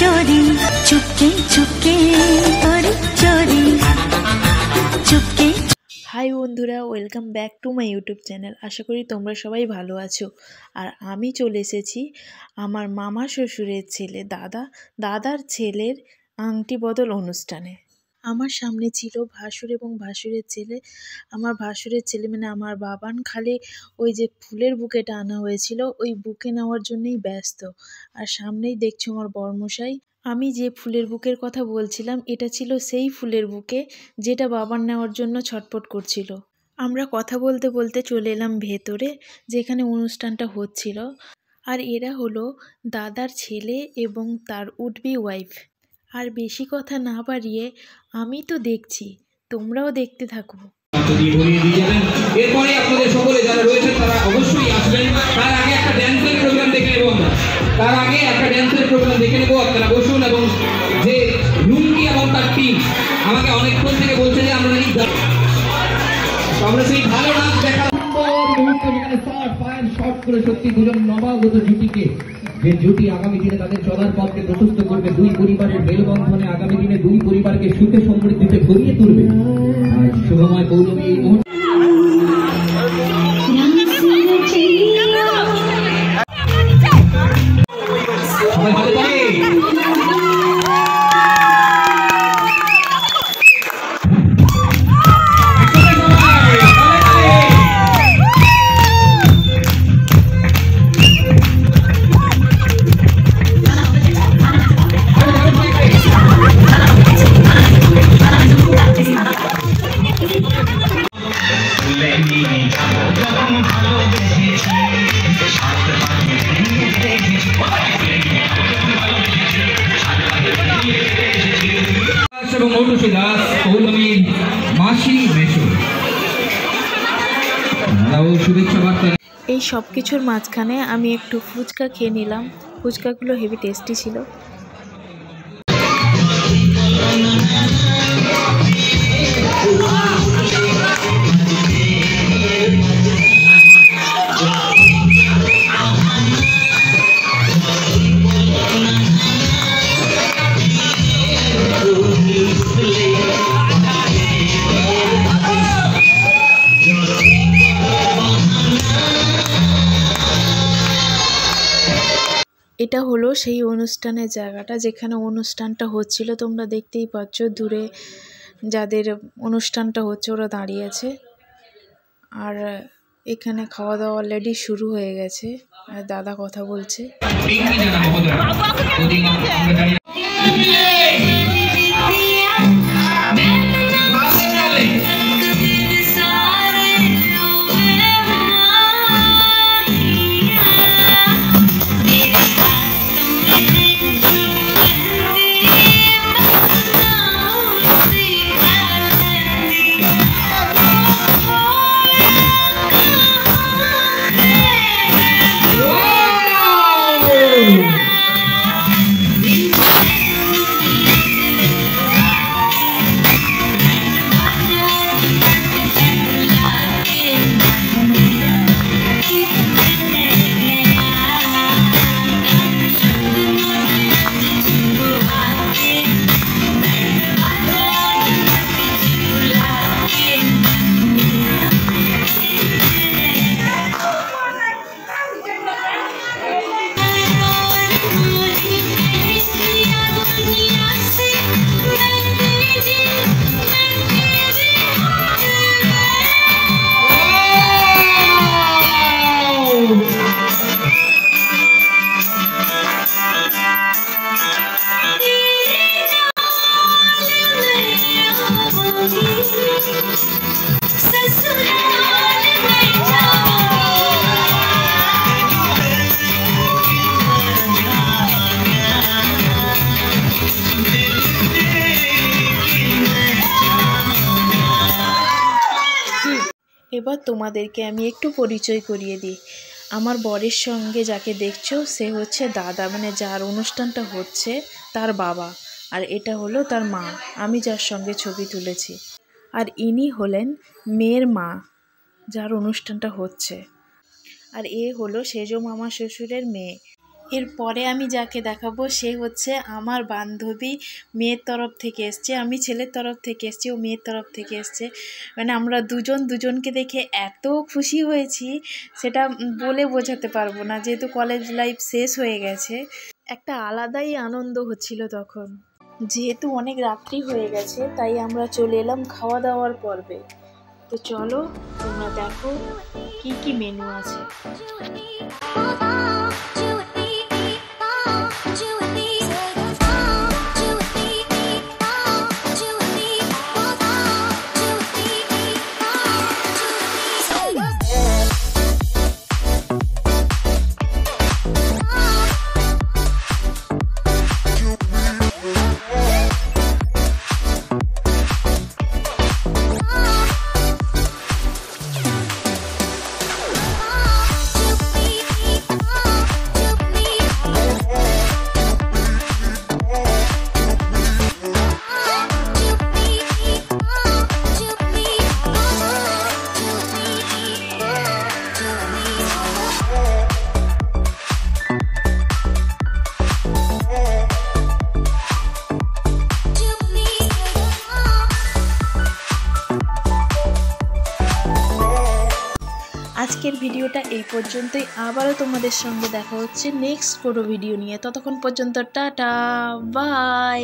चोरी चुपके चुपके और चोरी चुपके। हाई बंधुरा welcome back to my YouTube channel. आशा करी तोमरा सबाई भालो आछो। और आमी चले एसेछि आमार मामा शशुरेर छेले दादार छेलेर आंगटी बदल अनुष्ठाने। আমার সামনে ছিল ভাসুর এবং ভাসুরের ছেলে। আমার ভাসুরের ছেলে মানে আমার বাবান খালি ওই যে ফুলের বুকেটা আনা হয়েছিল ওই বুকে নেওয়ার জন্যই ব্যস্ত। আর সামনেই দেখছো আমার বরমশাই। আমি যে ফুলের বুকের কথা বলছিলাম এটা ছিল সেই ফুলের বুকে যেটা বাবার নেওয়ার জন্য ছটপট করছিল। আমরা কথা বলতে বলতে চলে এলাম ভেতরে যেখানে অনুষ্ঠানটা হচ্ছিল। আর এরা হলো দাদার ছেলে এবং তার উড বি ওয়াইফ। আর বেশি কথা না বাড়িয়ে আমি তো দেখছি, তোমরাও দেখতে থাকো। এরপরে আপনাদের সকলে যারা রয়েছেন তারা অবশ্যই আসবেন। তার আগে একটা ড্যান্সের প্রোগ্রাম দেখে নেব আমরা। আপনারা বসুন এবং যে লুঙ্গি এবং তার টিম আমাকে অনেকক্ষণ থেকে বলছে যে আমরা নাকি আমরা সেই ভালো নাচ দেখা মুহূর্ত যেখানে শর্ট করে সত্যি দুজন নবাগত জুটিকে যে জুটি আগামী দিনে তাদের চলার পথকে প্রশস্ত করবে, দুই পরিবারের মেলবন্ধনে আগামী দিনে দুই পরিবারকে সুখে সমৃদ্ধিতে ভরিয়ে তুলবে। শুভময় পৌর্ণমী এই মুহূর্তে এই সব কিছুর মাঝখানে আমি একটু ফুচকা খেয়ে নিলাম। ফুচকাগুলো হেভি টেস্টি ছিল। এটা হলো সেই অনুষ্ঠানের জায়গাটা যেখানে অনুষ্ঠানটা হচ্ছিল। তোমরা দেখতেই পাচ্ছ দূরে যাদের অনুষ্ঠানটা হচ্ছে ওরা দাঁড়িয়ে আছে। আর এখানে খাওয়া দাওয়া অলরেডি শুরু হয়ে গেছে। আর দাদা কথা বলছে। এবার তোমাদেরকে আমি একটু পরিচয় করিয়ে দিই। আমার বরের সঙ্গে যাকে দেখছো সে হচ্ছে দাদা, মানে যার অনুষ্ঠানটা হচ্ছে তার বাবা। আর এটা হলো তার মা, আমি যার সঙ্গে ছবি তুলেছি। আর ইনি হলেন মেয়ের মা যার অনুষ্ঠানটা হচ্ছে। আর এ হলো সেজ মামা শ্বশুরের মেয়ে। এরপরে আমি যাকে দেখাবো সে হচ্ছে আমার বান্ধবী, মেয়ের তরফ থেকে এসছে, আমি ছেলের তরফ থেকে এসছি, ও মেয়ের তরফ থেকে এসছে। মানে আমরা দুজনকে দেখে এত খুশি হয়েছি সেটা বলে বোঝাতে পারবো না, যেহেতু কলেজ লাইফ শেষ হয়ে গেছে। একটা আলাদাই আনন্দ হচ্ছিল তখন। যেহেতু অনেক রাত্রি হয়ে গেছে তাই আমরা চলে এলাম খাওয়া দাওয়ার পর্বে। তো চলো তোমরা দেখো কি কি মেনু আছে। আজকের ভিডিওটা এই পর্যন্তই। আবারও তোমাদের সঙ্গে দেখা হচ্ছে নেক্সট কোনো ভিডিও নিয়ে। ততক্ষণ পর্যন্ত টাটা, বাই।